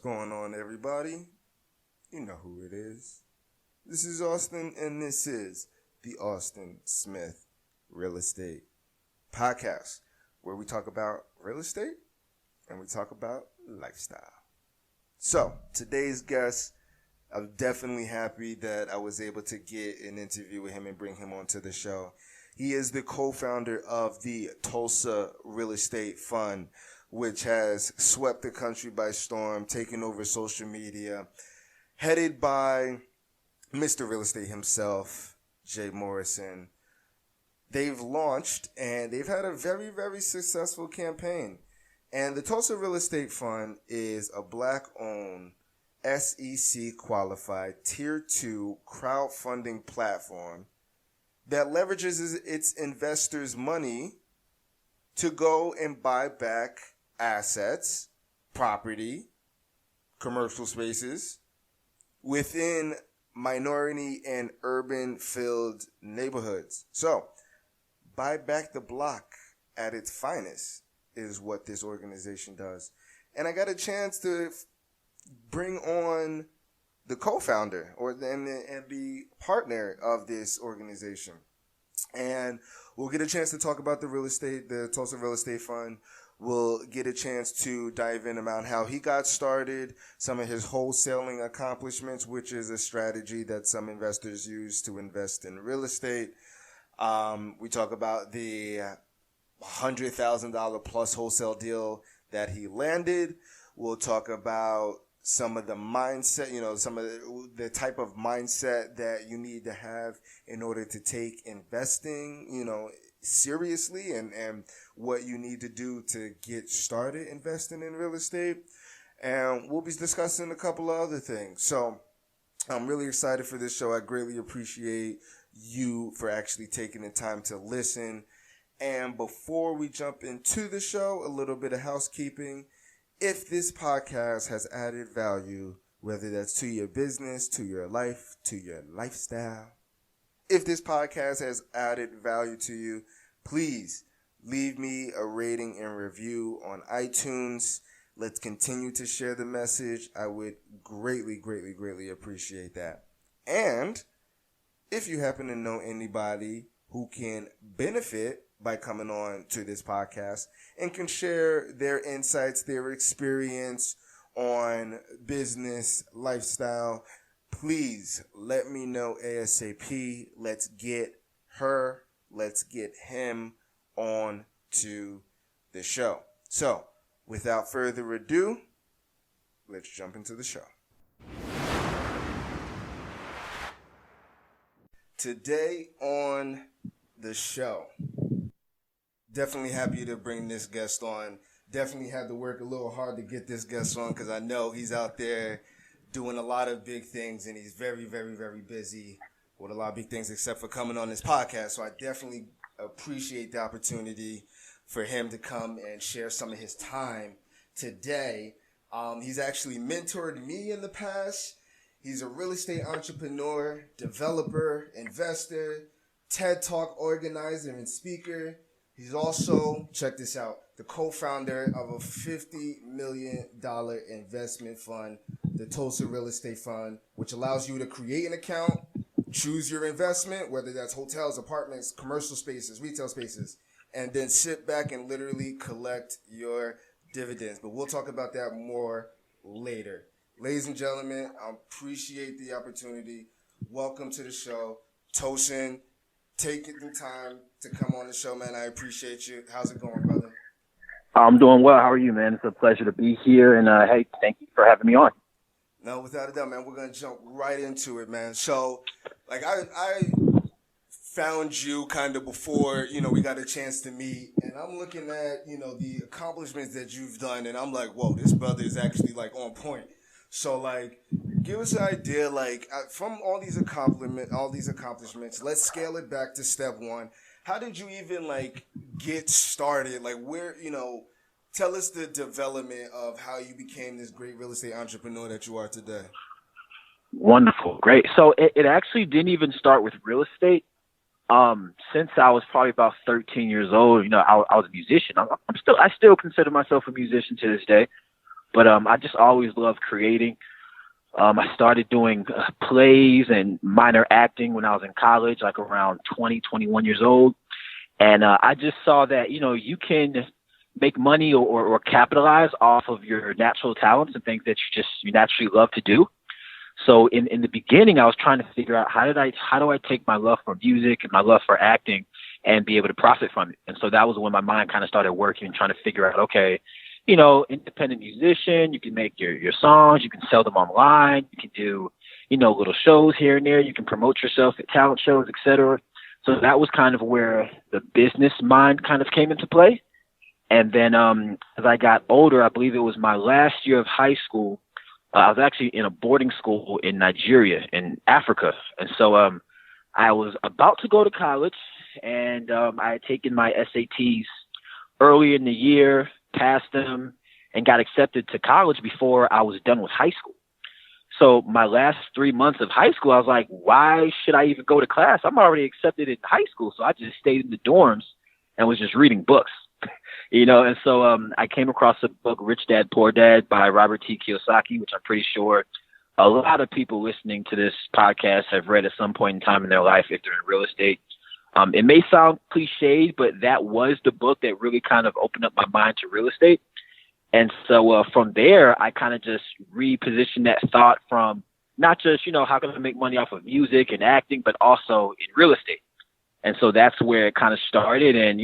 going on, everybody? You know who it is. This is Austin, and this is the Austin Smith Real Estate Podcast, where we talk about real estate and we talk about lifestyle. So, today's guest, I'm definitely happy that I was able to get an interview with him and bring him onto the show. He is the co-founder of the Tulsa Real Estate Fund, which has swept the country by storm, taken over social media, headed by Mr. Real Estate himself, Jay Morrison. They've launched and they've had a very, very successful campaign. And the Tulsa Real Estate Fund is a Black-owned, SEC-qualified, Tier 2 crowdfunding platform that leverages its investors' money to go and buy back assets, property, commercial spaces within minority and urban-filled neighborhoods. So, buy back the block at its finest is what this organization does. And I got a chance to bring on the co-founder and the partner of this organization. And we'll get a chance to talk about the Tulsa Real Estate Fund. We'll get a chance to dive in about how he got started, some of his wholesaling accomplishments, which is a strategy that some investors use to invest in real estate. We talk about the $100,000 plus wholesale deal that he landed. We'll talk about some of the mindset, some of the type of mindset that you need to have in order to take investing, seriously and what you need to do to get started investing in real estate. And we'll be discussing a couple of other things. So I'm really excited for this show. I greatly appreciate you for actually taking the time to listen. And before we jump into the show, a little bit of housekeeping. If this podcast has added value, whether that's to your business, to your life, to your lifestyle, if this podcast has added value to you, please leave me a rating and review on iTunes. Let's continue to share the message. I would greatly, greatly, greatly appreciate that. And if you happen to know anybody who can benefit by coming on to this podcast and can share their insights, their experience on business, lifestyle, please let me know ASAP. Let's get him on to the show. So, without further ado, let's jump into the show. Today on the show, definitely happy to bring this guest on. Definitely had to work a little hard to get this guest on because I know he's out there doing a lot of big things and he's very, very, very busy with a lot of big things except for coming on this podcast. So I definitely appreciate the opportunity for him to come and share some of his time today. He's actually mentored me in the past. He's a real estate entrepreneur, developer, investor, TED Talk organizer and speaker. He's also, check this out, the co-founder of a $50 million investment fund, the Tulsa Real Estate Fund, which allows you to create an account, choose your investment, whether that's hotels, apartments, commercial spaces, retail spaces, and then sit back and literally collect your dividends. But we'll talk about that more later. Ladies and gentlemen, I appreciate the opportunity. Welcome to the show. Tosin, taking the time to come on the show, man. I appreciate you. How's it going, brother? I'm doing well. How are you, man? It's a pleasure to be here. And, hey, thank you for having me on. No, without a doubt, man. We're going to jump right into it, man. So, I found you kind of before, we got a chance to meet. And I'm looking at, the accomplishments that you've done. And I'm like, whoa, this brother is actually, on point. So, give us an idea, from all these accomplishments, let's scale it back to step one. How did you even, get started? Where, tell us the development of how you became this great real estate entrepreneur that you are today. Wonderful. Great. So it actually didn't even start with real estate. Since I was probably about 13 years old, I was a musician. I still consider myself a musician to this day. But I just always loved creating. I started doing plays and minor acting when I was in college, like around 20, 21 years old. And I just saw that, you can make money or capitalize off of your natural talents and things that you naturally love to do. So in the beginning, I was trying to figure out how do I take my love for music and my love for acting and be able to profit from it. And so that was when my mind kind of started working and trying to figure out, okay, independent musician, you can make your songs, you can sell them online, you can do, little shows here and there, you can promote yourself at talent shows, etc. So that was kind of where the business mind kind of came into play. And then as I got older, I believe it was my last year of high school, I was actually in a boarding school in Nigeria, in Africa. And so I was about to go to college, and I had taken my SATs early in the year, passed them, and got accepted to college before I was done with high school. So my last 3 months of high school, I was like, why should I even go to class? I'm already accepted in high school. So I just stayed in the dorms and was just reading books, and so I came across the book Rich Dad, Poor Dad by Robert T. Kiyosaki, which I'm pretty sure a lot of people listening to this podcast have read at some point in time in their life if they're in real estate. It may sound cliched, but that was the book that really kind of opened up my mind to real estate. And so from there, I kind of just repositioned that thought from not just, how can I make money off of music and acting, but also in real estate. And so that's where it kind of started. And,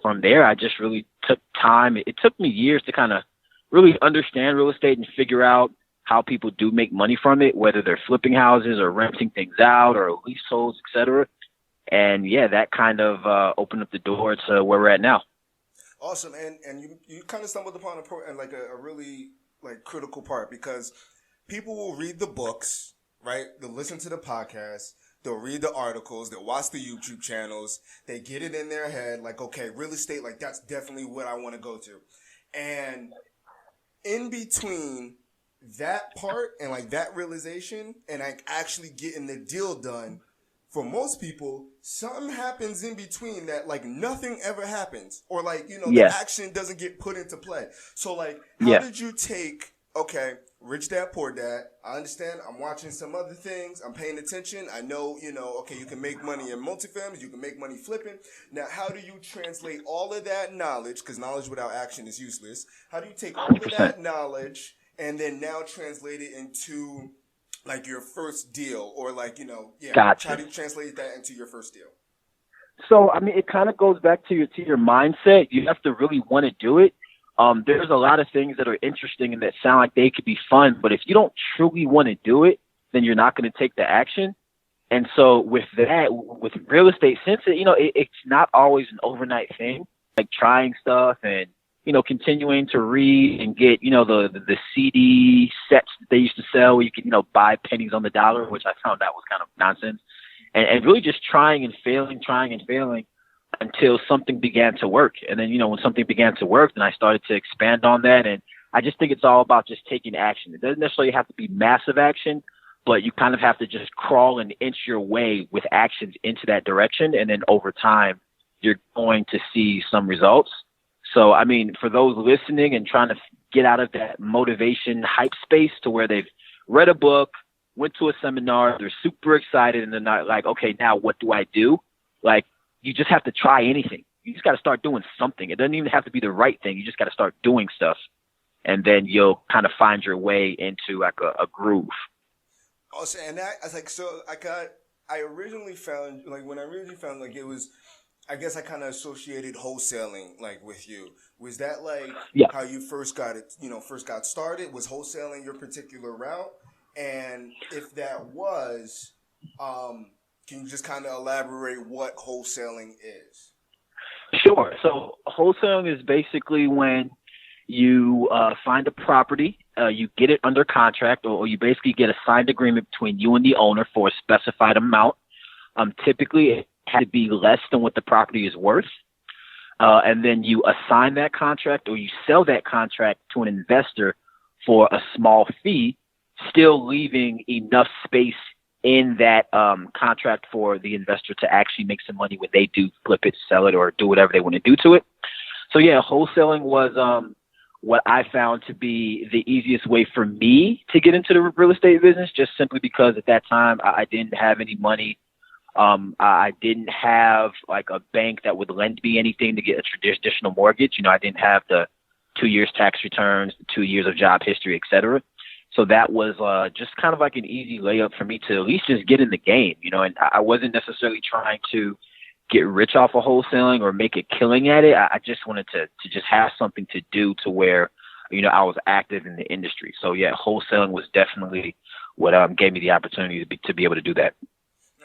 from there, I just really took time. It took me years to kind of really understand real estate and figure out how people do make money from it, whether they're flipping houses or renting things out or leaseholds, et cetera. And yeah, that kind of opened up the door to where we're at now. Awesome. And you kind of stumbled upon a really critical part, because people will read the books, right? They'll listen to the podcast. They'll read the articles. They'll watch the YouTube channels. They get it in their head like, okay, real estate, that's definitely what I want to go to. And in between that part and that realization and actually getting the deal done, for most people, something happens in between that nothing ever happens, or the action doesn't get put into play. So how did you take, okay, Rich Dad, Poor Dad, I understand, I'm watching some other things, I'm paying attention, I know, okay, you can make money in multifamily, you can make money flipping. Now, how do you translate all of that knowledge, because knowledge without action is useless, how do you take all 100%. Of that knowledge and then now translate it into your first deal, or Gotcha. How do you translate that into your first deal? So, it kind of goes back to your mindset. You have to really want to do it. There's a lot of things that are interesting and that sound like they could be fun, but if you don't truly want to do it, then you're not going to take the action. And so with real estate, since it's not always an overnight thing, trying stuff and, continuing to read and get, the CD sets that they used to sell where you could, buy pennies on the dollar, which I found out was kind of nonsense, and really just trying and failing until something began to work. And then, when something began to work, then I started to expand on that. And I just think it's all about just taking action. It doesn't necessarily have to be massive action, but you kind of have to just crawl and inch your way with actions into that direction. And then over time, you're going to see some results. So, for those listening and trying to get out of that motivation hype space to where they've read a book, went to a seminar, they're super excited, and they're not like, okay, now what do I do? You just have to try anything. You just got to start doing something. It doesn't even have to be the right thing. You just got to start doing stuff, and then you'll kind of find your way into a groove. Also, and that I was I originally found it was, I guess I kind of associated wholesaling with you. Was that how you first got it? First got started? Was wholesaling your particular route? And if that was, can you just kind of elaborate what wholesaling is? Sure. So wholesaling is basically when you find a property, you get it under contract, or you basically get a signed agreement between you and the owner for a specified amount. Typically, it has to be less than what the property is worth. And then you assign that contract, or you sell that contract to an investor for a small fee, still leaving enough space in that contract for the investor to actually make some money when they do flip it, sell it, or do whatever they want to do to it. So yeah, wholesaling was what I found to be the easiest way for me to get into the real estate business, just simply because at that time I didn't have any money. I didn't have like a bank that would lend me anything to get a traditional mortgage. I didn't have the 2 years tax returns, the 2 years of job history, et cetera. So that was just kind of like an easy layup for me to at least just get in the game, and I wasn't necessarily trying to get rich off of wholesaling or make a killing at it. I just wanted to just have something to do to where, I was active in the industry. So yeah, wholesaling was definitely what gave me the opportunity to be able to do that.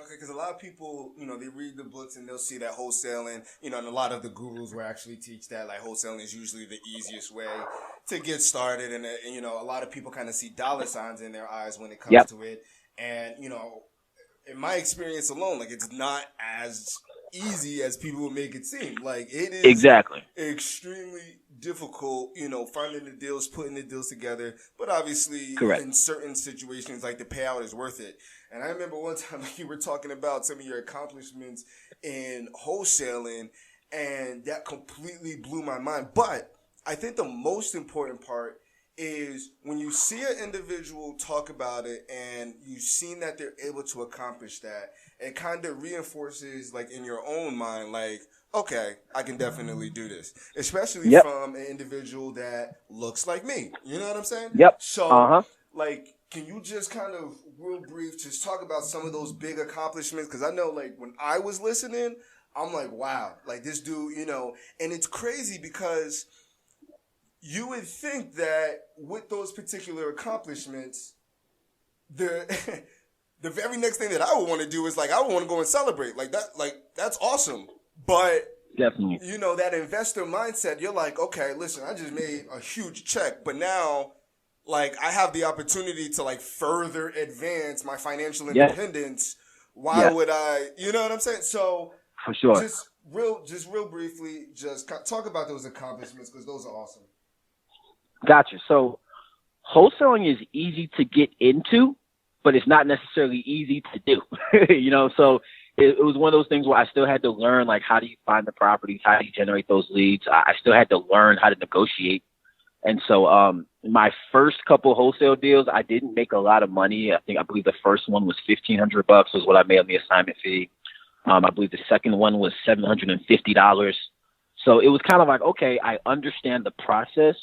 Okay, because a lot of people, they read the books and they'll see that wholesaling, and a lot of the gurus will actually teach that, like, wholesaling is usually the easiest way to get started. And a lot of people kind of see dollar signs in their eyes when it comes to it. And, in my experience alone, like, it's not as easy as people would make it seem. Like, it is exactly extremely difficult, finding the deals, putting the deals together. But obviously, correct, in certain situations, like, the payout is worth it. And I remember one time you were talking about some of your accomplishments in wholesaling, and that completely blew my mind. But I think the most important part is when you see an individual talk about it and you've seen that they're able to accomplish that, it kind of reinforces, like, in your own mind, like, okay, I can definitely do this. Especially from an individual that looks like me. You know what I'm saying? Yep. So, like, can you just kind of real brief just talk about some of those big accomplishments? Because I know, like, when I was listening, I'm like, wow, like, this dude, and it's crazy because you would think that with those particular accomplishments, the very next thing that I would want to do is, like, I would want to go and celebrate. Like, that's awesome. But, definitely, that investor mindset, you're like, okay, listen, I just made a huge check, but now, like, I have the opportunity to, like, further advance my financial independence. Why would I, you know what I'm saying? So, for sure, just real briefly, just talk about those accomplishments, because those are awesome. Gotcha. So wholesaling is easy to get into, but it's not necessarily easy to do. So it was one of those things where I still had to learn, like, how do you find the properties? How do you generate those leads? I still had to learn how to negotiate. And so my first couple wholesale deals, I didn't make a lot of money. I believe the first one was $1,500 was what I made on the assignment fee. I believe the second one was $750. So it was kind of like, okay, I understand the process.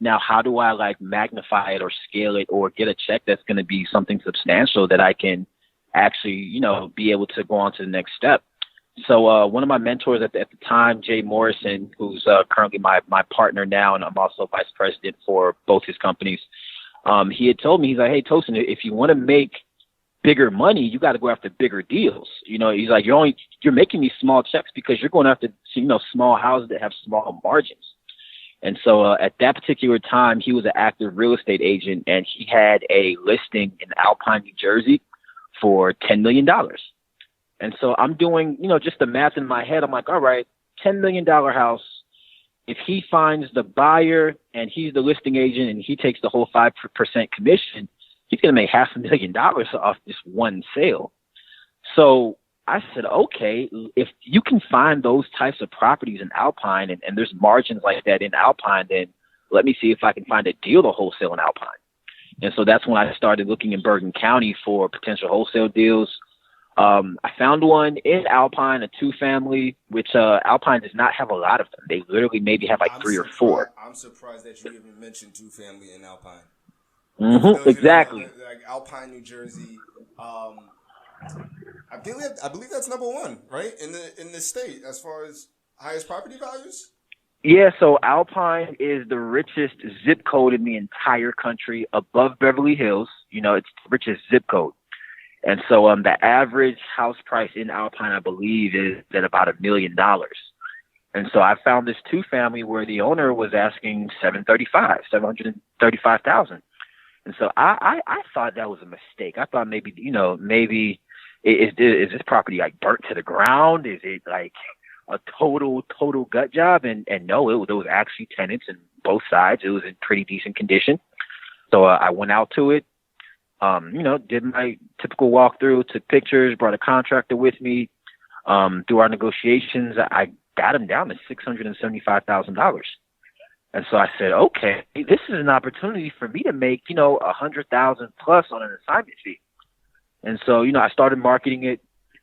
Now, how do I, like, magnify it or scale it or get a check that's going to be something substantial that I can actually, be able to go on to the next step? So one of my mentors at the time, Jay Morrison, who's currently my partner now, and I'm also vice president for both his companies, he had told me, he's like, hey, Tosin, if you want to make bigger money, you got to go after bigger deals. He's like, you're making these small checks because you're going after, small houses that have small margins. And so at that particular time, he was an active real estate agent, and he had a listing in Alpine, New Jersey for $10 million. And so I'm doing, just the math in my head. I'm like, all right, $10 million house. If he finds the buyer and he's the listing agent and he takes the whole 5% commission, he's going to make $500,000 off this one sale. So I said, okay, if you can find those types of properties in Alpine and there's margins like that in Alpine, then let me see if I can find a deal to wholesale in Alpine. And so that's when I started looking in Bergen County for potential wholesale deals. I found one in Alpine, a 2-family, which Alpine does not have a lot of them. They literally maybe have like 3 or 4. I'm surprised that you even mentioned 2-family in Alpine. Mm-hmm, exactly. Like Alpine, New Jersey. I believe that's number 1, right, in the state as far as highest property values. Yeah, so Alpine is the richest zip code in the entire country, above Beverly Hills. It's the richest zip code. And so the average house price in Alpine, I believe, is at about $1 million. And so I found this 2-family where the owner was asking $735,000. And so I thought that was a mistake. I thought maybe is this property like burnt to the ground? Is it like a total gut job? And no, there was actually tenants in both sides. It was in pretty decent condition. So I went out to it. Did my typical walkthrough, took pictures, brought a contractor with me. Through our negotiations, I got him down to $675,000. And so I said, okay, this is an opportunity for me to make, 100,000 plus on an assignment fee. And so, I started marketing it.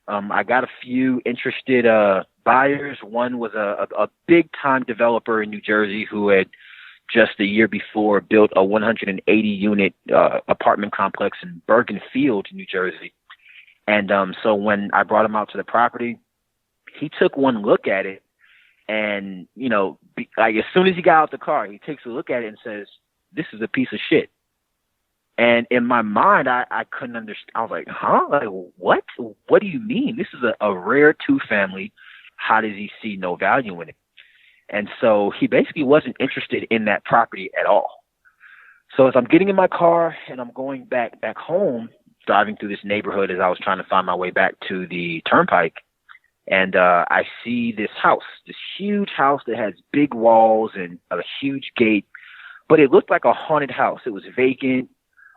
I got a few interested buyers. One was a big time developer in New Jersey who had just a year before built a 180 unit apartment complex in Bergen Field, New Jersey. And so when I brought him out to the property, he took one look at it. And, like as soon as he got out the car, he takes a look at it and says, "This is a piece of shit." And in my mind, I couldn't understand. I was like, huh? Like, what? What do you mean? This is a rare two-family. How does he see no value in it? And so he basically wasn't interested in that property at all. So as I'm getting in my car and I'm going back home, driving through this neighborhood as I was trying to find my way back to the turnpike, and I see this house, this huge house that has big walls and a huge gate, but it looked like a haunted house. It was vacant.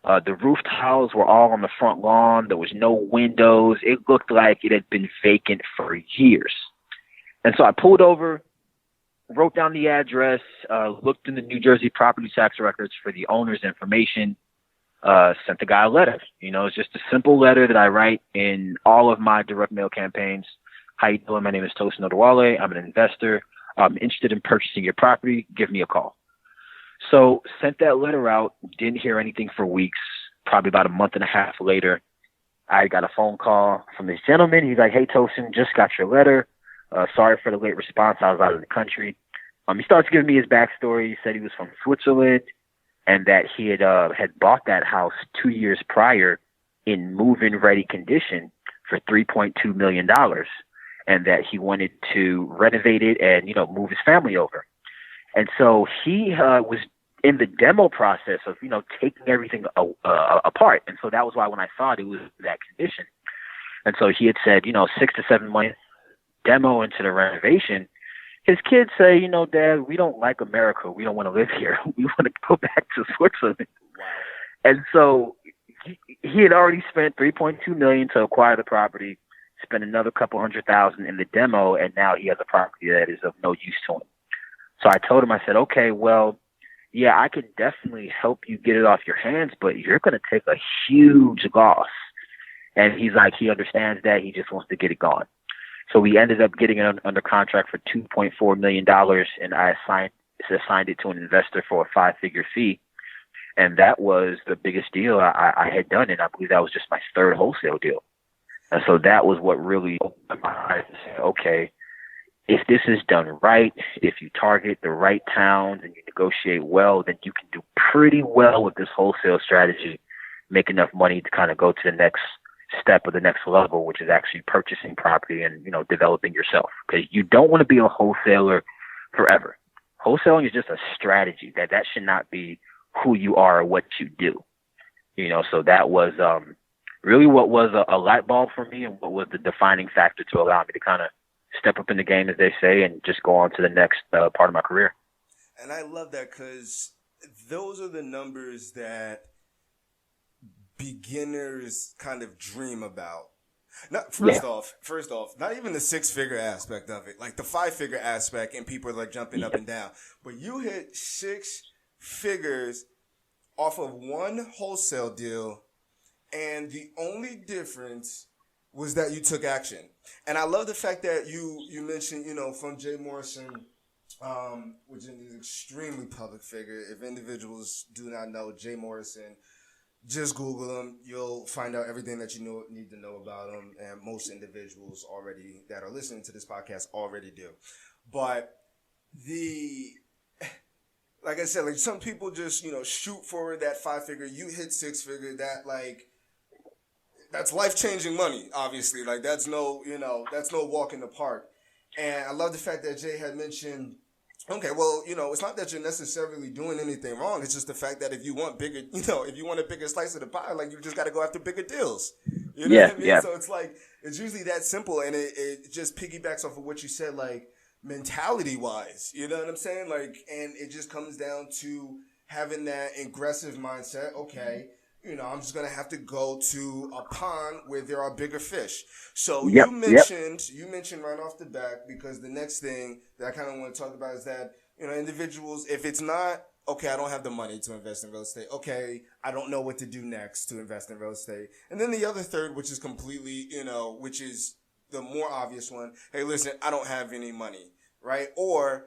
The roof tiles were all on the front lawn. There was no windows. It looked like it had been vacant for years. And so I pulled over, wrote down the address, looked in the New Jersey property tax records for the owner's information, sent the guy a letter. It's just a simple letter that I write in all of my direct mail campaigns. "How you doing? My name is Tosin Oduwole. I'm an investor. I'm interested in purchasing your property. Give me a call." So sent that letter out, didn't hear anything for weeks. Probably about a month and a half later, I got a phone call from this gentleman. He's like, "Hey, Tosin, just got your letter. Sorry for the late response. I was out of the country." He starts giving me his backstory. He said he was from Switzerland and that he had bought that house 2 years prior in move-in ready condition for $3.2 million, and that he wanted to renovate it and, move his family over. And so he was in the demo process of, taking everything apart. And so that was why when I saw it, it was that condition. And so he had said, 6 to 7 months demo into the renovation. His kids say, "Dad, we don't like America. We don't want to live here. We want to go back to Switzerland." Wow. And so he had already spent $3.2 million to acquire the property, spent another couple $100,000 in the demo, and now he has a property that is of no use to him. So I told him, I said, "Okay, well, yeah, I can definitely help you get it off your hands, but you're going to take a huge loss." And he's like, he understands that. He just wants to get it gone. So we ended up getting it under contract for $2.4 million, and I assigned it to an investor for a 5-figure fee. And that was the biggest deal I had done, and I believe that was just my third wholesale deal. And so that was what really opened my eyes to say, okay, if this is done right, if you target the right towns and you negotiate well, then you can do pretty well with this wholesale strategy, make enough money to kind of go to the next step or the next level, which is actually purchasing property and, developing yourself. Because you don't want to be a wholesaler forever. Wholesaling is just a strategy. That should not be who you are or what you do. So that was really what was a light bulb for me and what was the defining factor to allow me to kind of step up in the game, as they say, and just go on to the next part of my career. And I love that because those are the numbers that beginners kind of dream about. First off, not even the 6-figure aspect of it, like the 5-figure aspect, and people are like jumping up and down. But you hit 6 figures off of one wholesale deal, and the only difference was that you took action. And I love the fact that you mentioned, from Jay Morrison, which is an extremely public figure. If individuals do not know Jay Morrison, just Google him. You'll find out everything that you need to know about him. And most individuals already that are listening to this podcast already do. But like I said, like some people just, shoot for that 5-figure. You hit 6-figure. That's life-changing money, obviously. Like that's no walk in the park. And I love the fact that Jay had mentioned, okay, well, it's not that you're necessarily doing anything wrong. It's just the fact that if you want bigger, if you want a bigger slice of the pie, like you just got to go after bigger deals. You know what I mean? Yeah. So it's like, it's usually that simple. And it just piggybacks off of what you said, like mentality wise, you know what I'm saying? Like, and it just comes down to having that aggressive mindset. Okay. I'm just going to have to go to a pond where there are bigger fish. So you mentioned right off the bat, because the next thing that I kind of want to talk about is that, individuals, if it's not, okay, I don't have the money to invest in real estate. Okay, I don't know what to do next to invest in real estate. And then the other third, which is completely, which is the more obvious one. Hey, listen, I don't have any money, right? Or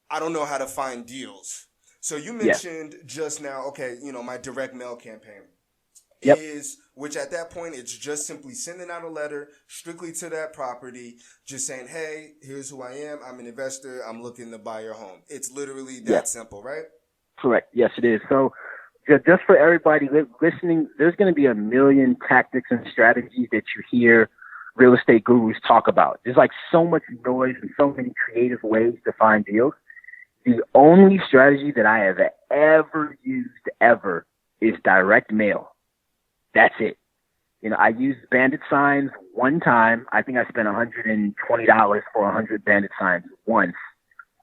I don't know how to find deals. So you mentioned just now, okay, my direct mail campaign is, which at that point, it's just simply sending out a letter strictly to that property, just saying, hey, here's who I am. I'm an investor. I'm looking to buy your home. It's literally that simple, right? Correct. Yes, it is. So just for everybody listening, there's going to be a million tactics and strategies that you hear real estate gurus talk about. There's like so much noise and so many creative ways to find deals. The only strategy that I have ever used is direct mail. That's it. I used bandit signs one time. I think I spent $120 for 100 bandit signs once.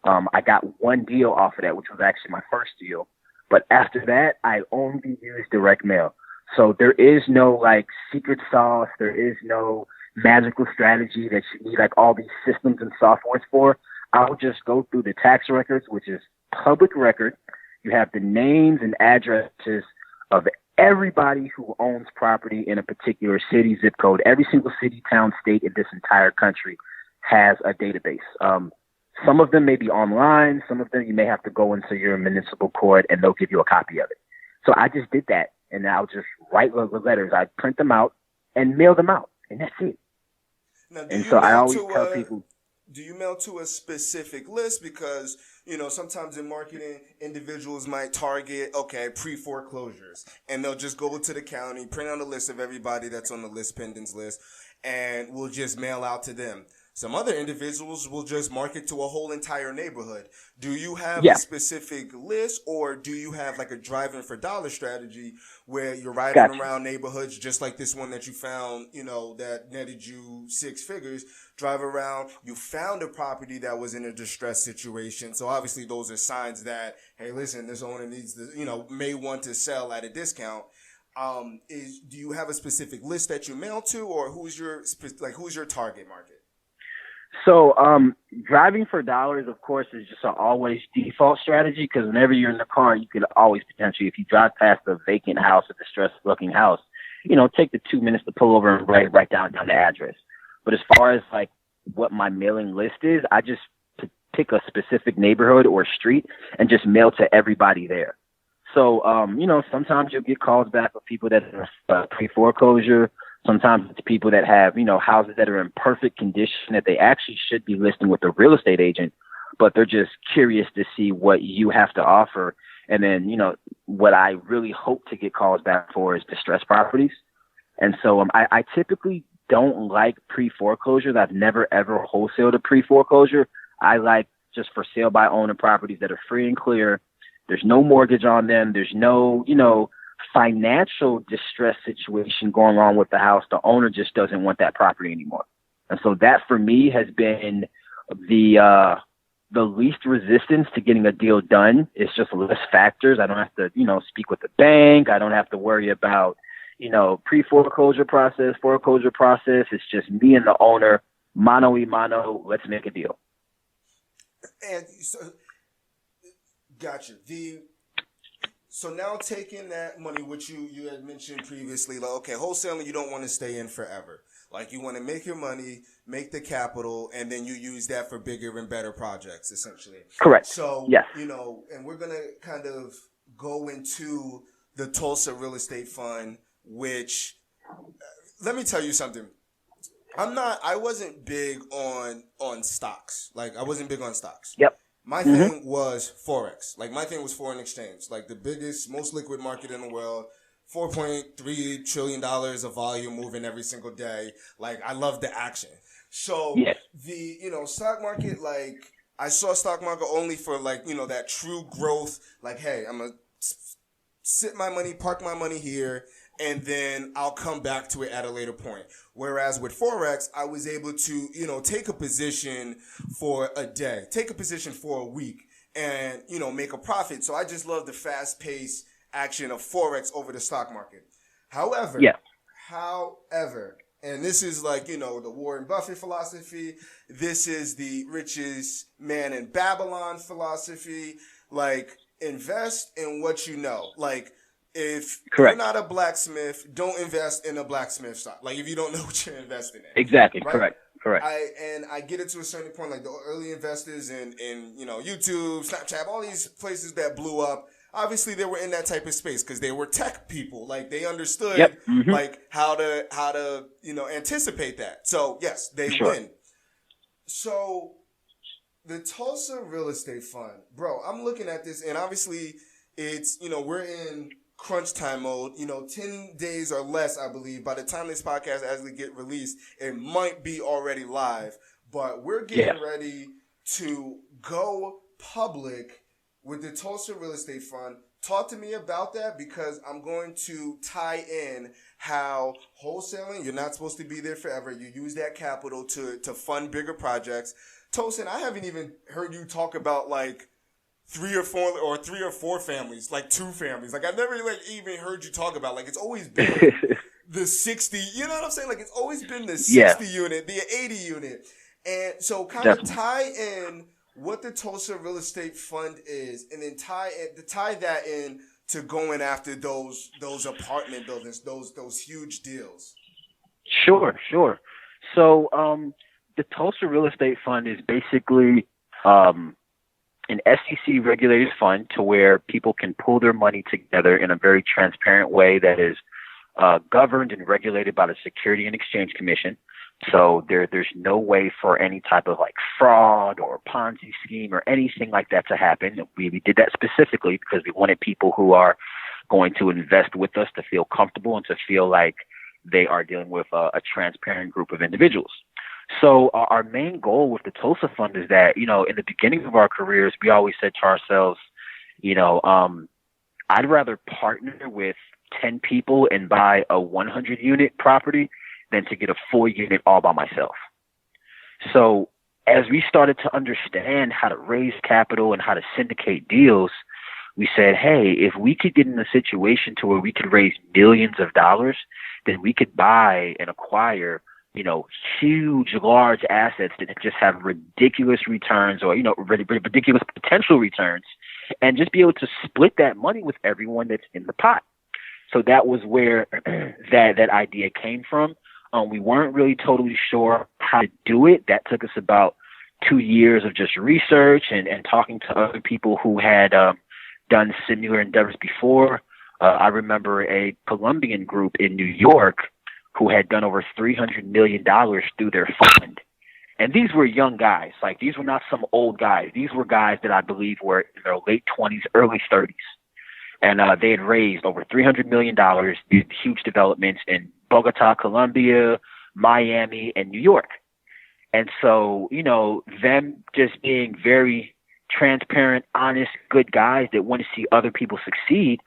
I got one deal off of that, which was actually my first deal. But after that, I only used direct mail. So there is no secret sauce. There is no magical strategy that you need all these systems and softwares for. I'll just go through the tax records, which is public record. You have the names and addresses of everybody who owns property in a particular city, zip code. Every single city, town, state in this entire country has a database. Some of them may be online. Some of them you may have to go into your municipal court and they'll give you a copy of it. So I just did that, and I'll just write the letters. I print them out and mail them out, and that's it. Now, and so I always tell people, do you mail to a specific list? Because, sometimes in marketing, individuals might target, pre-foreclosures. And they'll just go to the county, print out a list of everybody that's on the list pendants list, and we'll just mail out to them. Some other individuals will just market to a whole entire neighborhood. Do you have a specific list, or do you have a driving for dollar strategy where you're riding around neighborhoods just like this one that you found, that netted you 6 figures, drive around, you found a property that was in a distressed situation. So obviously those are signs that, hey, listen, this owner needs to, may want to sell at a discount. Do you have a specific list that you mail to, or who's your target market? So, driving for dollars, of course, is just an always default strategy, because whenever you're in the car, you could always potentially, if you drive past a vacant house, a distressed-looking house, take the 2 minutes to pull over and write down the address. But as far as what my mailing list is, I just pick a specific neighborhood or street and just mail to everybody there. So, sometimes you'll get calls back of people that are pre-foreclosure. Sometimes it's people that have, houses that are in perfect condition that they actually should be listing with a real estate agent, but they're just curious to see what you have to offer. And then, what I really hope to get calls back for is distressed properties. And so I typically don't like pre-foreclosures. I've never, ever wholesaled a pre-foreclosure. I like just for sale by owner properties that are free and clear. There's no mortgage on them. There's no, financial distress situation going on with the house. The owner just doesn't want that property anymore. And so that for me has been the least resistance to getting a deal done. It's just less factors. I don't have to, speak with the bank. I don't have to worry about, pre-foreclosure process, foreclosure process. It's just me and the owner, mano y mano, let's make a deal. And so, gotcha. So now taking that money, which you had mentioned previously, wholesaling, you don't want to stay in forever. You want to make your money, make the capital, and then you use that for bigger and better projects, essentially. Correct. So, and we're going to kind of go into the Tulsa Real Estate Fund, which, let me tell you something. I wasn't big on stocks. I wasn't big on stocks. Yep. My thing was Forex. My thing was foreign exchange. The biggest, most liquid market in the world. $4.3 trillion of volume moving every single day. I love the action. So the, stock market, I saw stock market only for that true growth. Hey, I'm going to sit my money, park my money here, and then I'll come back to it at a later point. Whereas with Forex, I was able to, take a position for a day, take a position for a week, and, make a profit. So I just love the fast-paced action of Forex over the stock market. However, And this is like, you know, the Warren Buffett philosophy. This is the richest man in Babylon philosophy. Like, invest in what you know. Like, if Correct. you're not a blacksmith, don't invest in a blacksmith shop. Like, if you don't know what you're investing in. Exactly. Right? Correct. I get it to a certain point, like the early investors in you know, YouTube, Snapchat, all these places that blew up. Obviously, they were in that type of space because they were tech people. Like, they understood like how to you know, anticipate that. So yes, they win. So the Tulsa Real Estate Fund, bro, I'm looking at this, and obviously it's, you know, we're in crunch time mode. You know, 10 days or less, I believe. By the time this podcast actually get released, it might be already live. But we're getting ready to go public with the Tulsa Real Estate Fund. Talk to me about that, because I'm going to tie in how wholesaling, you're not supposed to be there forever. You use that capital to fund bigger projects. Tosin, I haven't even heard you talk about like three or four families, like 2 families. Like, I've never like even heard you talk about, like, it's always been the 60, you know what I'm saying? Like, it's always been the 60 unit, the 80 unit. And so kind of tie in what the Tulsa Real Estate Fund is, and then tie that in to going after those apartment buildings, those huge deals. Sure. So the Tulsa Real Estate Fund is basically an SEC regulated fund to where people can pull their money together in a very transparent way that is governed and regulated by the Security and Exchange Commission. So there's no way for any type of like fraud or Ponzi scheme or anything like that to happen. We did that specifically because we wanted people who are going to invest with us to feel comfortable and to feel like they are dealing with a transparent group of individuals. So our main goal with the Tulsa Fund is that, you know, in the beginning of our careers, we always said to ourselves, you know, I'd rather partner with 10 people and buy a 100 unit property than to get a 4 unit all by myself. So as we started to understand how to raise capital and how to syndicate deals, we said, hey, if we could get in a situation to where we could raise millions of dollars, then we could buy and acquire, you know, huge, large assets that just have ridiculous returns or, you know, ridiculous potential returns, and just be able to split that money with everyone that's in the pot. So that was where that idea came from. We weren't really totally sure how to do it. That took us about 2 years of just research and talking to other people who had done similar endeavors before. I remember a Colombian group in New York who had done over $300 million through their fund. And these were young guys. Like, these were not some old guys. These were guys that I believe were in their late 20s, early 30s. And they had raised over $300 million, did huge developments in Bogota, Colombia, Miami, and New York. And so, you know, them just being very transparent, honest, good guys that want to see other people succeed,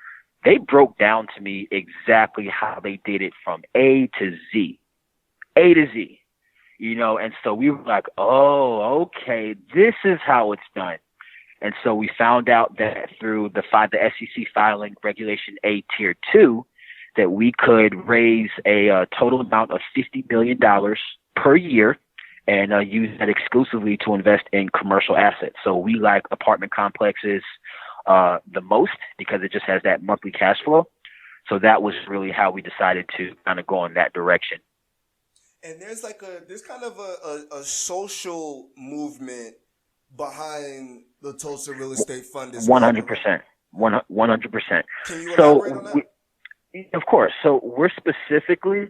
they broke down to me exactly how they did it from A to Z, you know. And so we were like, oh, okay, this is how it's done. And so we found out that through the SEC filing Regulation A Tier 2, that we could raise a total amount of $50 million per year and use that exclusively to invest in commercial assets. So we like apartment complexes the most because it just has that monthly cash flow. So that was really how we decided to kind of go in that direction. And there's kind of a social movement behind the Tulsa Real Estate Fund as well. 100%. 100%. Can you elaborate on that? Of course. So we're specifically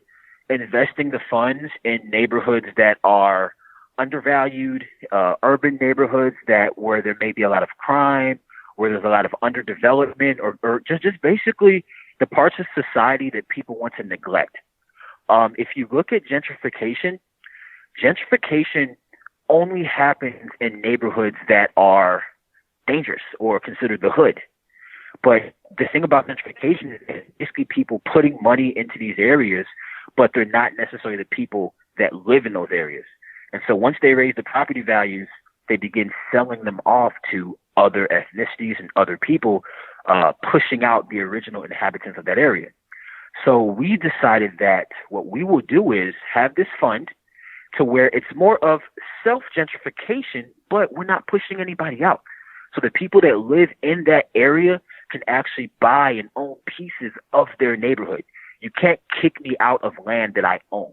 investing the funds in neighborhoods that are undervalued, urban neighborhoods where there may be a lot of crime, where there's a lot of underdevelopment, or just basically the parts of society that people want to neglect. If you look at gentrification only happens in neighborhoods that are dangerous or considered the hood. But the thing about gentrification is basically people putting money into these areas, but they're not necessarily the people that live in those areas. And so once they raise the property values, they begin selling them off to other ethnicities and other people, pushing out the original inhabitants of that area. So we decided that what we will do is have this fund to where it's more of self-gentrification, but we're not pushing anybody out. So the people that live in that area can actually buy and own pieces of their neighborhood. You can't kick me out of land that I own.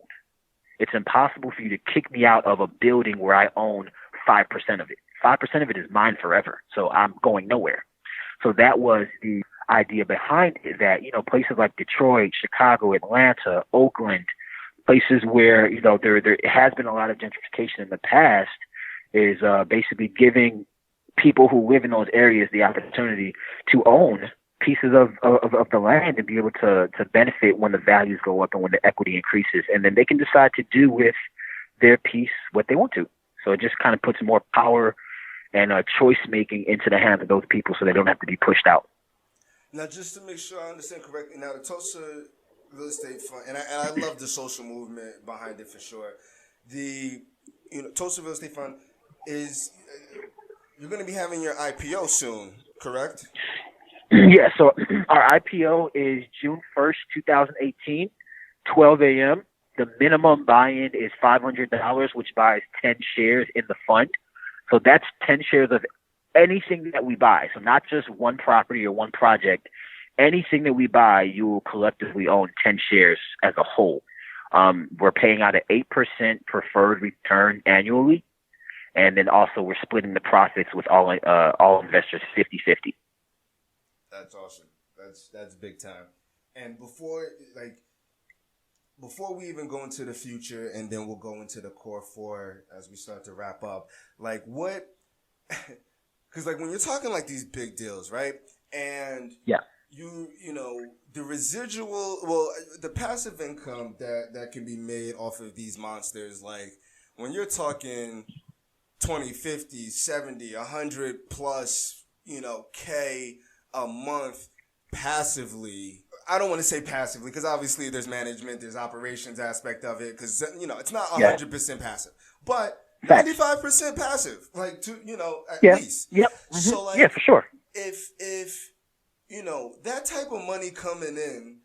It's impossible for you to kick me out of a building where I own 5% of it. 5% of it is mine forever, so I'm going nowhere. So that was the idea behind it, that, places like Detroit, Chicago, Atlanta, Oakland, places where, there has been a lot of gentrification in the past, is basically giving people who live in those areas the opportunity to own pieces of the land and be able to benefit when the values go up and when the equity increases. And then they can decide to do with their piece what they want to. So it just kind of puts more power and choice making into the hands of those people so they don't have to be pushed out. Now, just to make sure I understand correctly, now the Tulsa Real Estate Fund, and I love the social movement behind it for sure. The Tulsa Real Estate Fund is, you're going to be having your IPO soon, correct? Yeah, so our IPO is June 1st, 2018, 12 a.m. The minimum buy-in is $500, which buys 10 shares in the fund. So that's 10 shares of anything that we buy. So not just one property or one project. Anything that we buy, you will collectively own 10 shares as a whole. We're paying out an 8% preferred return annually. And then also we're splitting the profits with all investors 50-50. That's awesome. That's big time. And before we even go into the future, and then we'll go into the core four as we start to wrap up, what, because when you're talking these big deals, right? And yeah, the residual, the passive income that can be made off of these monsters, when you're talking 20, 50, 70, 100 plus, K a month passively. I don't want to say passively because obviously there's management, there's operations aspect of it, because it's not 100% passive, but 95% passive, at least. Yep. Mm-hmm. So yeah, for sure. If that type of money coming in,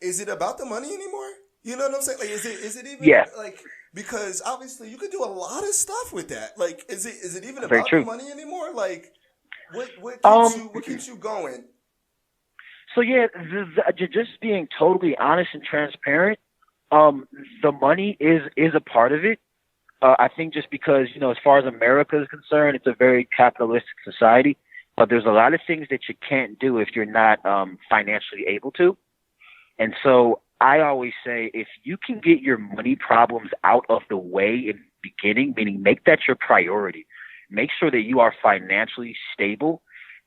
is it about the money anymore? You know what I'm saying? Is it even because obviously you could do a lot of stuff with that. Is it even about the money anymore? What keeps you going? So yeah, just being totally honest and transparent, the money is a part of it. I think just because, as far as America is concerned, it's a very capitalistic society, but there's a lot of things that you can't do if you're not financially able to. And so I always say, if you can get your money problems out of the way in the beginning, meaning make that your priority, make sure that you are financially stable.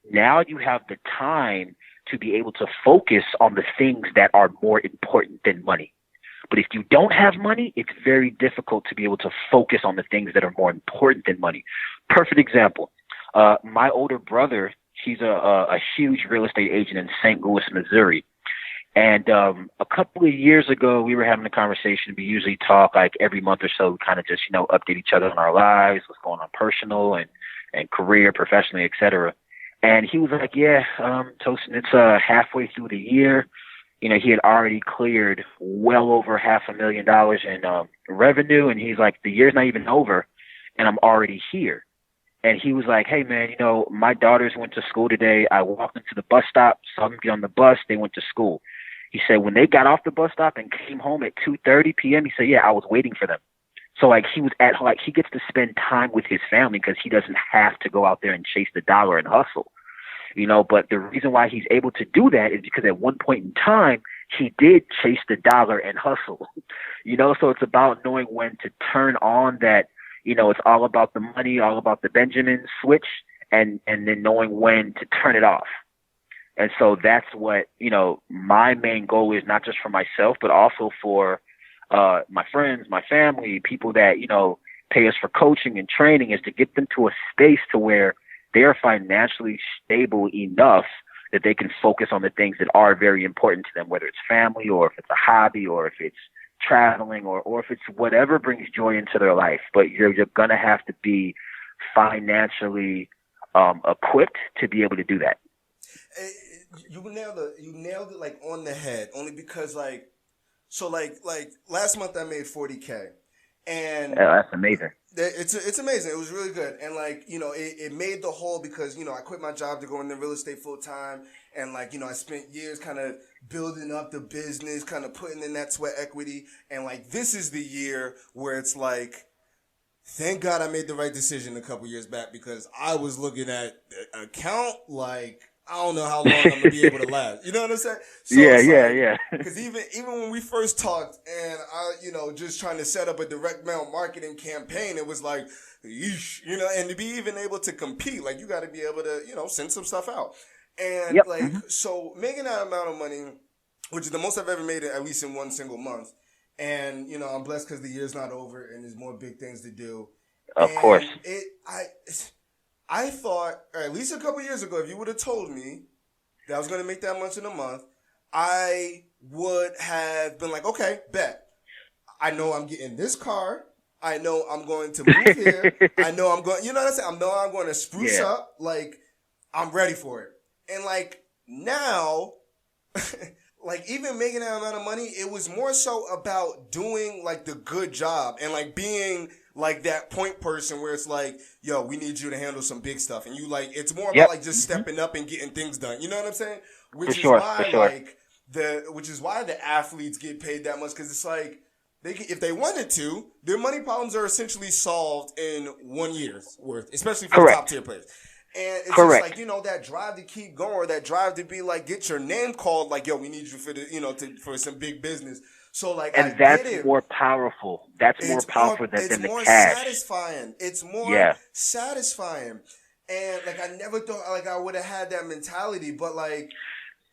Now you have the time to be able to focus on the things that are more important than money. But if you don't have money, it's very difficult to be able to focus on the things that are more important than money. Perfect example. My older brother, he's a huge real estate agent in St. Louis, Missouri. And a couple of years ago, we were having a conversation. We usually talk every month or so, kind of just, update each other on our lives, what's going on personal and career, professionally, et cetera. And he was like, Tosin, it's halfway through the year. He had already cleared well over $500,000 in revenue. And he's like, the year's not even over and I'm already here. And he was like, hey, man, my daughters went to school today. I walked into the bus stop, saw them get on the bus. They went to school. He said when they got off the bus stop and came home at 2:30 p.m., he said, I was waiting for them. So he was at he gets to spend time with his family because he doesn't have to go out there and chase the dollar and hustle. But the reason why he's able to do that is because at one point in time, he did chase the dollar and hustle, so it's about knowing when to turn on that, it's all about the money, all about the Benjamin switch, and then knowing when to turn it off. And so that's what, my main goal is, not just for myself, but also for my friends, my family, people that, pay us for coaching and training, is to get them to a space to where they are financially stable enough that they can focus on the things that are very important to them, whether it's family or if it's a hobby or if it's traveling or if it's whatever brings joy into their life. But you're going to have to be financially equipped to be able to do that. you nailed it like on the head. Only because like last month I made 40K, and that's amazing. it's amazing. It was really good, and like it made the whole because I quit my job to go into real estate full time, and like I spent years kind of building up the business, kind of putting in that sweat equity, and like this is the year where it's like, thank God I made the right decision a couple years back, because I was looking at the account like, I don't know how long I'm gonna be able to last. You know what I'm saying? So yeah. Because even when we first talked, and I, just trying to set up a direct mail marketing campaign, it was like, yeesh, and to be even able to compete, like you got to be able to, send some stuff out, and Yep. So making that amount of money, which is the most I've ever made, at least in one single month, and I'm blessed because the year's not over and there's more big things to do. Of course. I thought, or at least a couple years ago, if you would have told me that I was going to make that much in a month, I would have been like, okay, bet. I know I'm getting this car. I know I'm going to move here. I know I'm going, you know what I'm saying? I know I'm going to spruce up. Like, I'm ready for it. And like now, like even making that amount of money, it was more so about doing like the good job and like being like that point person where it's like, yo, we need you to handle some big stuff. And you like, it's more about like just stepping up and getting things done. You know what I'm saying? Which is why the athletes get paid that much. Cause it's like, if they wanted to, their money problems are essentially solved in 1 year's worth, especially for the top tier players. And it's just like, that drive to keep going, that drive to be like, get your name called, like, yo, we need you for the, for some big business. So like, and that's more powerful. That's more powerful than the cash. It's more satisfying. It's more satisfying. And like, I never thought like I would have had that mentality, but like,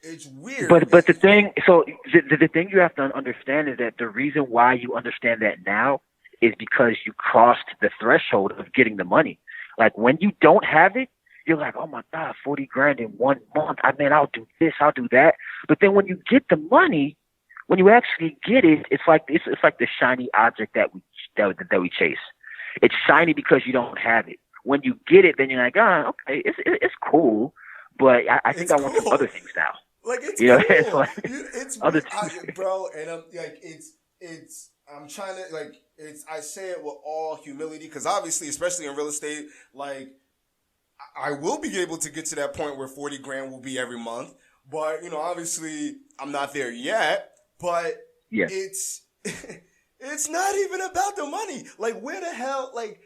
it's weird. But the thing, so the thing you have to understand is that the reason why you understand that now is because you crossed the threshold of getting the money. Like when you don't have it, you're like, oh my God, 40 grand in 1 month. I mean, I'll do this, I'll do that. But then when you get the money, when you actually get it, it's like the shiny object that we chase. It's shiny because you don't have it. When you get it, then you're like, oh, okay, it's cool, but I think I want some other things now. Like it's cool. It's like it's other bro, and I'm like, I'm trying to like, I say it with all humility because obviously, especially in real estate, like I will be able to get to that point where 40 grand will be every month, but obviously I'm not there yet. But it's it's not even about the money. Like where the hell? Like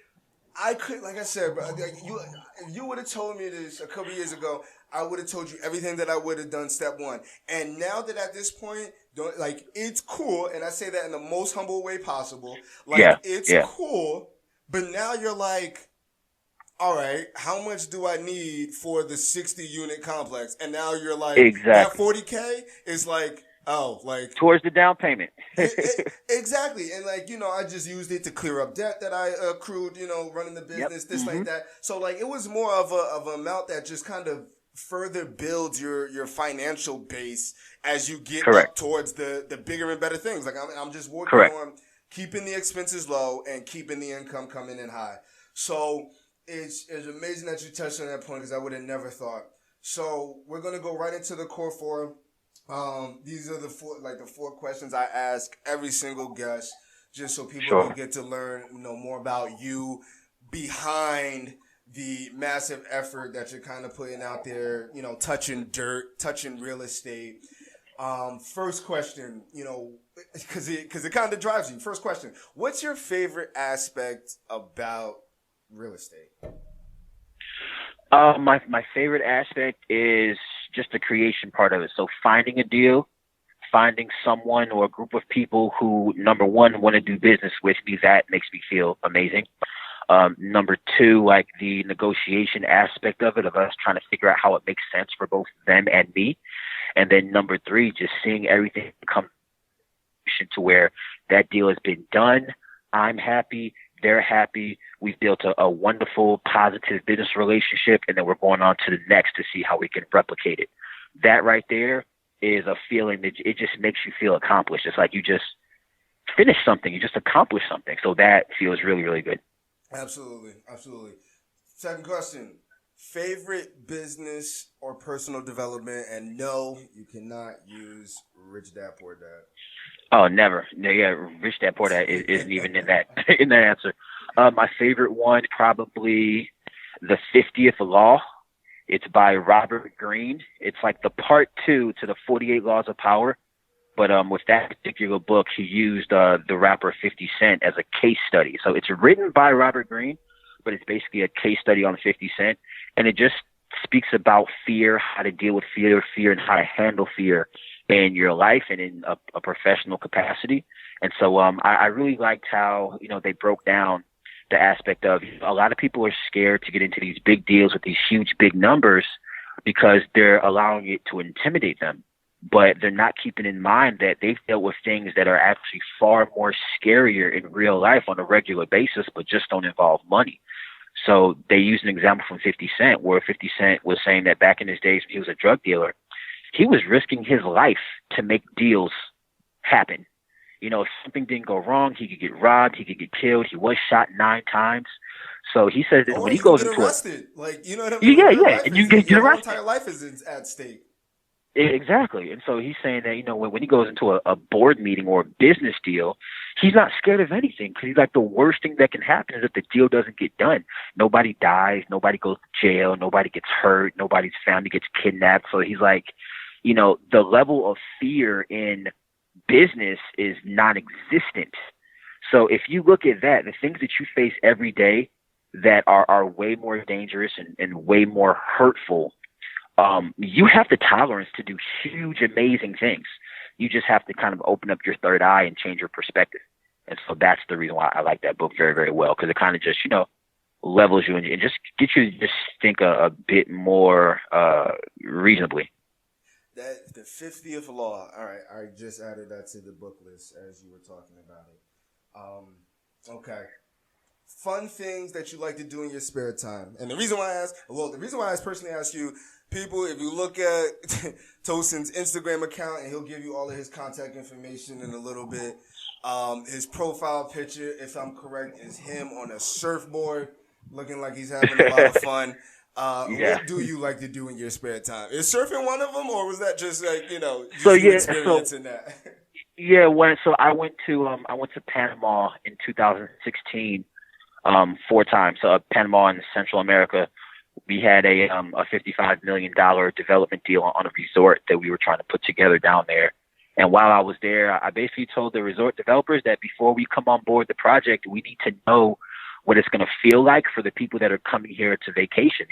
I could, like I said, bro. Like, if you would have told me this a couple years ago, I would have told you everything that I would have done step one. And now that at this point, like it's cool, and I say that in the most humble way possible. Like it's cool, but now you're like, all right, how much do I need for the 60 unit complex? And now you're like, that 40K is like, oh, like towards the down payment. Exactly. And like, I just used it to clear up debt that I accrued, running the business, like that. So like, it was more of an amount that just kind of further builds your financial base as you get up towards the bigger and better things. Like I'm just working on keeping the expenses low and keeping the income coming in high. So it's amazing that you touched on that point because I would have never thought. So we're going to go right into the core four. These are the four questions I ask every single guest, just so people can get to learn, more about you behind the massive effort that you're kind of putting out there, touching dirt, touching real estate. First question, because it kind of drives you. First question, what's your favorite aspect about real estate? My favorite aspect is just the creation part of it. So finding a deal, finding someone or a group of people who, number one, want to do business with me, that makes me feel amazing. Number two, like the negotiation aspect of it, of us trying to figure out how it makes sense for both them and me. And then number three, just seeing everything come to where that deal has been done. I'm happy. They're happy. We've built a wonderful, positive business relationship, and then we're going on to the next to see how we can replicate it. That right there is a feeling that it just makes you feel accomplished. It's like you just finished something. You just accomplished something. So that feels really, really good. Absolutely. Second question, Favorite business or personal development, and no, you cannot use Rich Dad Poor Dad. Oh, never. No, yeah, Rich Dad Poor Dad isn't even in that in that answer. My favorite one probably the 50th Law. It's by Robert Greene. It's like the part 2 to the 48 Laws of Power. But with that particular book, he used the rapper 50 Cent as a case study. So it's written by Robert Greene, but it's basically a case study on 50 Cent. And it just speaks about fear, how to deal with fear, and how to handle fear in your life and in a professional capacity. And so I really liked how, they broke down the aspect of a lot of people are scared to get into these big deals with these huge, big numbers because they're allowing it to intimidate them. But they're not keeping in mind that they've dealt with things that are actually far more scarier in real life on a regular basis, but just don't involve money. So they used an example from 50 Cent, where 50 Cent was saying that back in his days when he was a drug dealer, he was risking his life to make deals happen. If something didn't go wrong, he could get robbed, he could get killed. He was shot 9 times. So he says that when he goes into arrested, you know what I mean? Yeah, and you get your arrested. Whole entire life is at stake. Exactly. And so he's saying that, when he goes into a board meeting or a business deal, he's not scared of anything because he's like, the worst thing that can happen is that the deal doesn't get done. Nobody dies. Nobody goes to jail. Nobody gets hurt. Nobody's family gets kidnapped. So he's like, the level of fear in business is non-existent. So if you look at that, the things that you face every day that are way more dangerous and way more hurtful, you have the tolerance to do huge, amazing things. You just have to kind of open up your third eye and change your perspective. And so that's the reason why I like that book very, very well, because it kind of just, levels you and just gets you to just think a bit more reasonably. That the 50th Law. All right, I just added that to the book list as you were talking about it. Okay. Fun things that you like to do in your spare time. And the reason why I personally ask you, people, if you look at Tosin's Instagram account, and he'll give you all of his contact information in a little bit. His profile picture, if I'm correct, is him on a surfboard, looking like he's having a lot of fun. What do you like to do in your spare time? Is surfing one of them, or was that just experiencing that? Yeah, I went to Panama in 2016, 4 times. So Panama in Central America, we had a $55 million development deal on a resort that we were trying to put together down there. And while I was there, I basically told the resort developers that before we come on board the project, we need to know what it's going to feel like for the people that are coming here to vacation.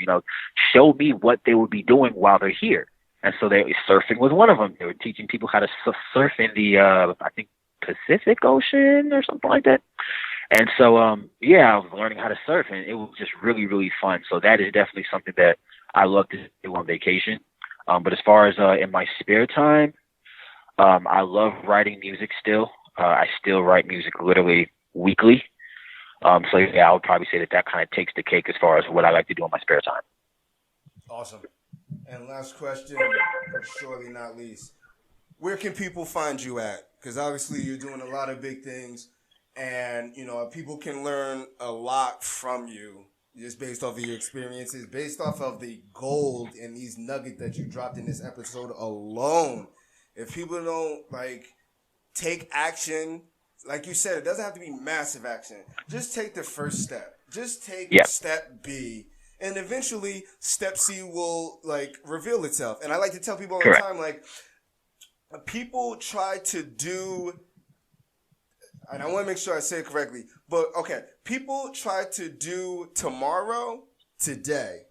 Show me what they will be doing while they're here. And so surfing was one of them. They were teaching people how to surf in the, I think, Pacific Ocean or something like that. And so, I was learning how to surf, and it was just really, really fun. So that is definitely something that I love to do on vacation. But as far as in my spare time, I love writing music still. I still write music literally weekly. I would probably say that kind of takes the cake as far as what I like to do in my spare time. Awesome. And last question, but surely not least, where can people find you at? Because obviously you're doing a lot of big things, and people can learn a lot from you just based off of your experiences, based off of the gold and these nuggets that you dropped in this episode alone. If people don't take action, like you said, it doesn't have to be massive action. Just take the first step. Just take step B, and eventually step C will reveal itself. And I like to tell people all the time, people try to do, and I want to make sure I say it correctly, but okay, people try to do tomorrow today.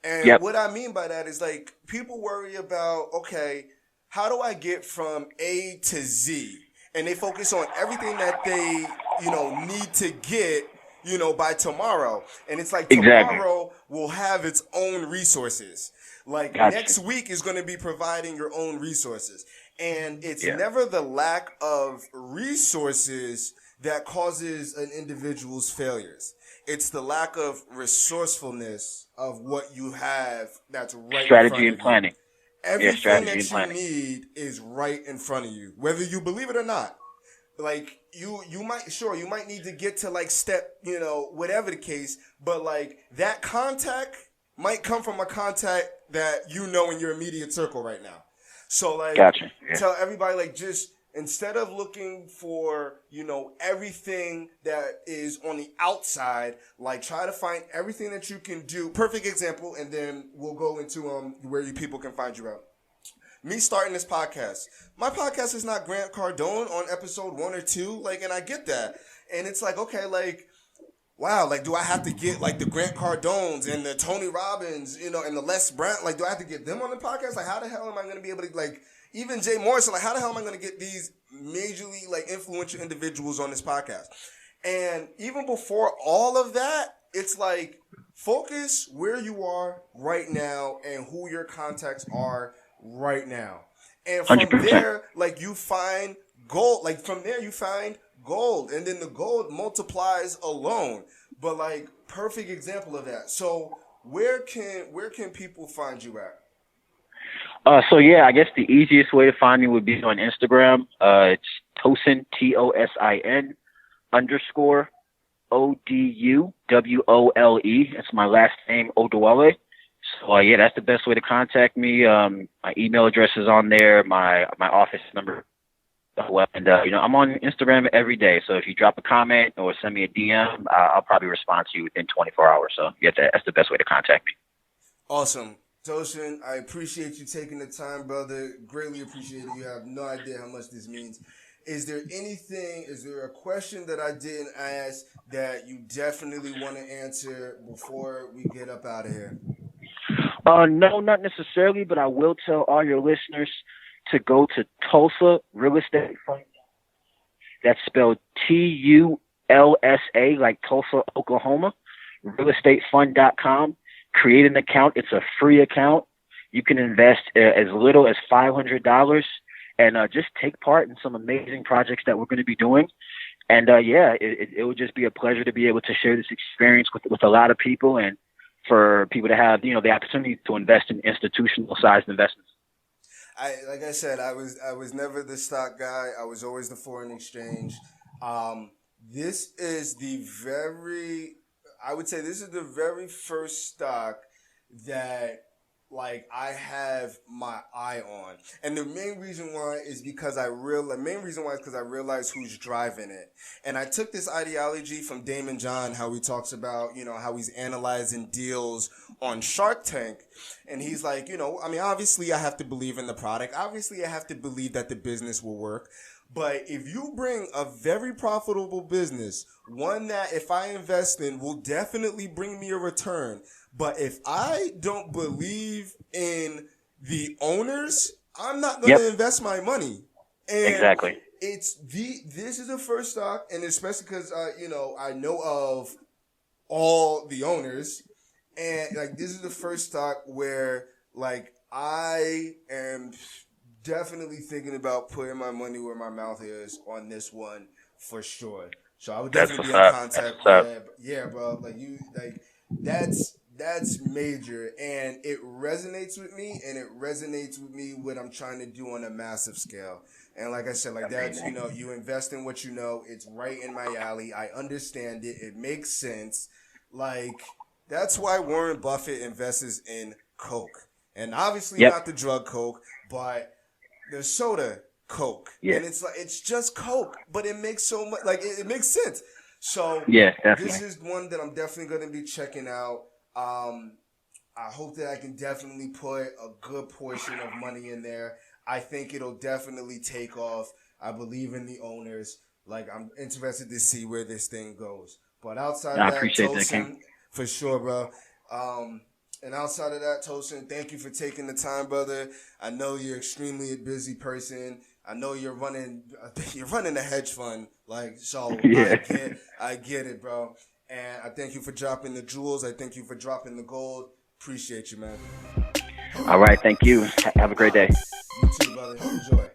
And what I mean by that is people worry about, okay, how do I get from A to Z? And they focus on everything that they, need to get, by tomorrow. And it's tomorrow will have its own resources. Next week is going to be providing your own resources. And it's never the lack of resources that causes an individual's failures. It's the lack of resourcefulness of what you have that's right strategy in front of and planning. You. Everything that you need is right in front of you, whether you believe it or not. You might need to get to step, whatever the case, but that contact might come from a contact that you know in your immediate circle right now. So like, Gotcha. Yeah. tell everybody, like, just instead of looking for, everything that is on the outside, like, try to find everything that you can do. Perfect example, and then we'll go into where you people can find you out. Me starting this podcast. My podcast is not Grant Cardone on episode 1 or 2, like, and I get that. And it's like, okay, like, wow, like, do I have to get, like, the Grant Cardones and the Tony Robbins, and the Les Brown, like, do I have to get them on the podcast? Like, how the hell am I going to be able to, like, even Jay Morrison, like, how the hell am I going to get these majorly, like, influential individuals on this podcast? And even before all of that, it's like, focus where you are right now and who your contacts are right now. And from 100%. there, like, you find gold. Like, from there, you find gold. And then the gold multiplies alone. But, like, perfect example of that. So, where can people find you at? So yeah, I guess the easiest way to find me would be on Instagram. It's Tosin, TOSIN _ ODUWOLE. That's my last name, Oduwole. So yeah, that's the best way to contact me. My email address is on there. My office number. And I'm on Instagram every day. So if you drop a comment or send me a DM, I'll probably respond to you within 24 hours. So yeah, that's the best way to contact me. Awesome. Tosin, I appreciate you taking the time, brother. Greatly appreciate it. You have no idea how much this means. Is there a question that I didn't ask that you definitely want to answer before we get up out of here? No, not necessarily, but I will tell all your listeners to go to Tulsa Real Estate Fund. That's spelled TULSA, like Tulsa, Oklahoma, realestatefund.com. Create an account. It's a free account. You can invest as little as $500 and just take part in some amazing projects that we're going to be doing. And it would just be a pleasure to be able to share this experience with a lot of people and for people to have, the opportunity to invest in institutional sized investments. Like I said, I was never the stock guy. I was always the foreign exchange. This is the very first stock that, like, I have my eye on. And the main reason why is because I realized who's driving it. And I took this ideology from Damon John, how he talks about, how he's analyzing deals on Shark Tank. And he's like, obviously I have to believe in the product. Obviously I have to believe that the business will work. But if you bring a very profitable business, one that if I invest in will definitely bring me a return, but if I don't believe in the owners, I'm not going to invest my money. And exactly. This is the first stock, and especially because I know of all the owners, and like this is the first stock where like I am definitely thinking about putting my money where my mouth is on this one for sure. So I would definitely be in contact. Yeah, bro. That's major, and it resonates with me, what I'm trying to do on a massive scale. And like I said, like that's, you invest in what you know. It's right in my alley. I understand it. It makes sense. Like, that's why Warren Buffett invests in Coke. And obviously not the drug Coke, but the soda Coke. Yeah. And it's like, it's just Coke, but it makes so much, like, it makes sense. So this is one that I'm definitely going to be checking out. I hope that I can definitely put a good portion of money in there. I think it'll definitely take off. I believe in the owners. Like, I'm interested to see where this thing goes. But outside of that, Tosin, for sure, bro. And outside of that, Tosin, thank you for taking the time, brother. I know you're extremely busy person. I know you're running a hedge fund. Like, so I get it, bro. And I thank you for dropping the jewels. I thank you for dropping the gold. Appreciate you, man. All right. Thank you. Have a great day. You too, brother. Enjoy.